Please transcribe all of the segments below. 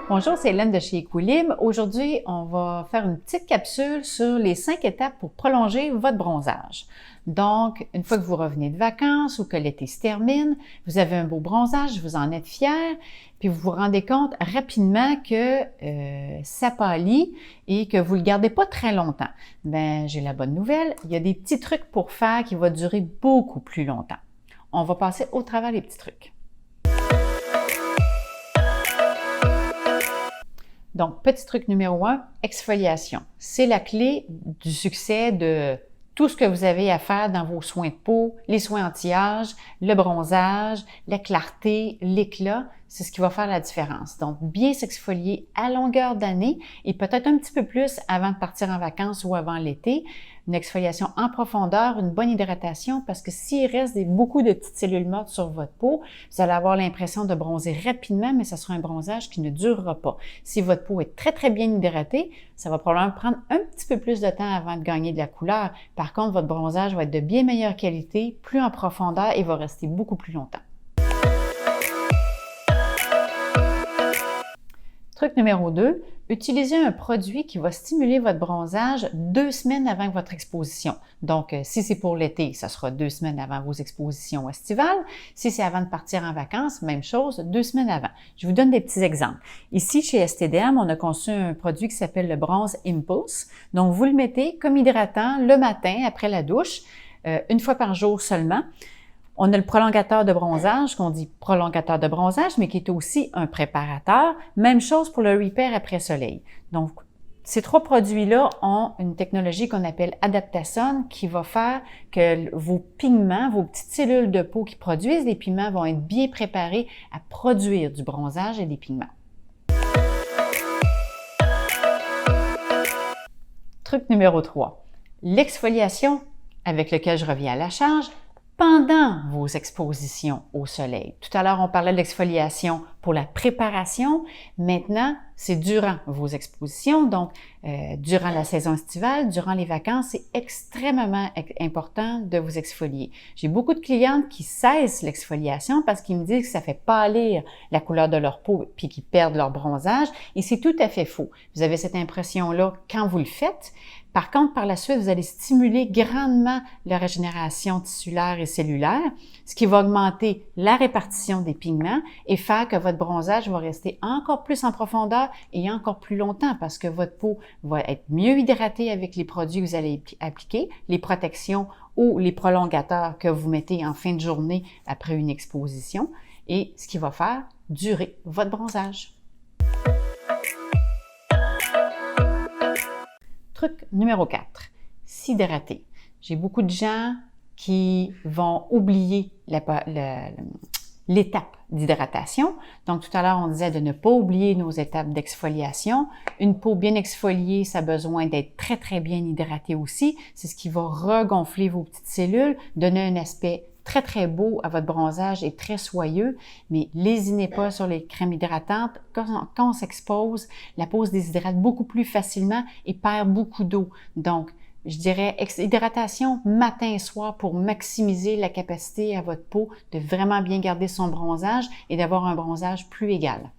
Bonjour, c'est Hélène de chez Equilibre. Aujourd'hui, on va faire une petite capsule sur les 5 étapes pour prolonger votre bronzage. Donc, une fois que vous revenez de vacances ou que l'été se termine, vous avez un beau bronzage, vous en êtes fiers, puis vous vous rendez compte rapidement que ça pâlit et que vous ne le gardez pas très longtemps. Ben, j'ai la bonne nouvelle, il y a des petits trucs pour faire qui vont durer beaucoup plus longtemps. On va passer au travers des petits trucs. Donc, petit truc numéro 1, exfoliation. C'est la clé du succès de tout ce que vous avez à faire dans vos soins de peau, les soins anti-âge, le bronzage, la clarté, l'éclat. C'est ce qui va faire la différence. Donc, bien s'exfolier à longueur d'année et peut-être un petit peu plus avant de partir en vacances ou avant l'été. Une exfoliation en profondeur, une bonne hydratation parce que s'il reste beaucoup de petites cellules mortes sur votre peau, vous allez avoir l'impression de bronzer rapidement, mais ça sera un bronzage qui ne durera pas. Si votre peau est très, très bien hydratée, ça va probablement prendre un petit peu plus de temps avant de gagner de la couleur. Par contre, votre bronzage va être de bien meilleure qualité, plus en profondeur et va rester beaucoup plus longtemps. Truc numéro 2, utilisez un produit qui va stimuler votre bronzage 2 semaines avant votre exposition. Donc, si c'est pour l'été, ça sera 2 semaines avant vos expositions estivales. Si c'est avant de partir en vacances, même chose, 2 semaines avant. Je vous donne des petits exemples. Ici, chez STDM, on a conçu un produit qui s'appelle le Bronze Impulse. Donc, vous le mettez comme hydratant le matin après la douche, une fois par jour seulement. On a le prolongateur de bronzage, qu'on dit prolongateur de bronzage, mais qui est aussi un préparateur. Même chose pour le repair après soleil. Donc, ces 3 produits-là ont une technologie qu'on appelle Adaptasone qui va faire que vos pigments, vos petites cellules de peau qui produisent des pigments vont être bien préparées à produire du bronzage et des pigments. Truc numéro 3. L'exfoliation avec lequel je reviens à la charge pendant vos expositions au soleil. Tout à l'heure, on parlait de l'exfoliation pour la préparation. Maintenant, c'est durant vos expositions. Donc, durant la saison estivale, durant les vacances, c'est extrêmement important de vous exfolier. J'ai beaucoup de clientes qui cessent l'exfoliation parce qu'ils me disent que ça fait pâlir la couleur de leur peau puis qu'ils perdent leur bronzage. Et c'est tout à fait faux. Vous avez cette impression-là quand vous le faites. Par contre, par la suite, vous allez stimuler grandement la régénération tissulaire et cellulaire, ce qui va augmenter la répartition des pigments et faire que votre bronzage va rester encore plus en profondeur et encore plus longtemps parce que votre peau va être mieux hydratée avec les produits que vous allez appliquer, les protections ou les prolongateurs que vous mettez en fin de journée après une exposition et ce qui va faire durer votre bronzage. Truc numéro 4, s'hydrater. J'ai beaucoup de gens qui vont oublier l'étape d'hydratation. Donc, tout à l'heure, on disait de ne pas oublier nos étapes d'exfoliation. Une peau bien exfoliée, ça a besoin d'être très, très bien hydratée aussi. C'est ce qui va regonfler vos petites cellules, donner un aspect très, très beau à votre bronzage et très soyeux, mais lésinez pas sur les crèmes hydratantes. Quand on s'expose, la peau se déshydrate beaucoup plus facilement et perd beaucoup d'eau. Donc, je dirais hydratation matin et soir pour maximiser la capacité à votre peau de vraiment bien garder son bronzage et d'avoir un bronzage plus égal.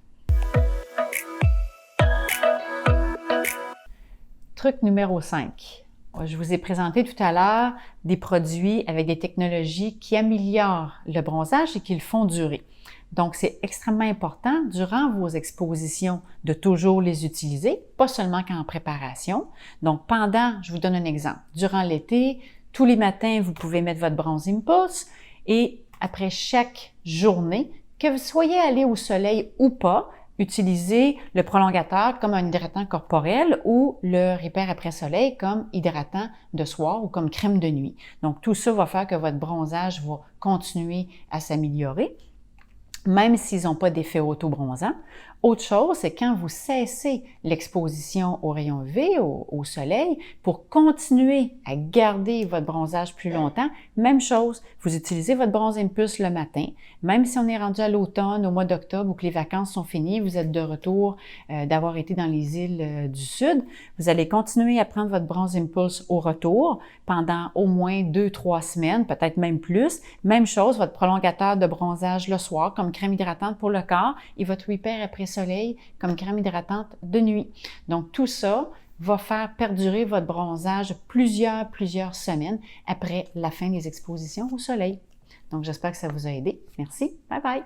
Truc numéro 5. Je vous ai présenté tout à l'heure des produits avec des technologies qui améliorent le bronzage et qui le font durer. Donc, c'est extrêmement important durant vos expositions de toujours les utiliser, pas seulement qu'en préparation. Donc, je vous donne un exemple. Durant l'été, tous les matins, vous pouvez mettre votre Bronze Impulse et après chaque journée, que vous soyez allé au soleil ou pas, utilisez le prolongateur comme un hydratant corporel ou le repair après soleil comme hydratant de soir ou comme crème de nuit. Donc, tout ça va faire que votre bronzage va continuer à s'améliorer, même s'ils n'ont pas d'effet auto-bronzant. Autre chose, c'est quand vous cessez l'exposition aux rayons UV, au soleil, pour continuer à garder votre bronzage plus longtemps, même chose, vous utilisez votre Bronze Impulse le matin, même si on est rendu à l'automne, au mois d'octobre, ou que les vacances sont finies, vous êtes de retour d'avoir été dans les îles du Sud, vous allez continuer à prendre votre Bronze Impulse au retour pendant au moins 2-3 semaines, peut-être même plus. Même chose, votre prolongateur de bronzage le soir, comme crème hydratante pour le corps, et votre repair après soleil comme crème hydratante de nuit. Donc, tout ça va faire perdurer votre bronzage plusieurs semaines après la fin des expositions au soleil. Donc, j'espère que ça vous a aidé. Merci. Bye bye.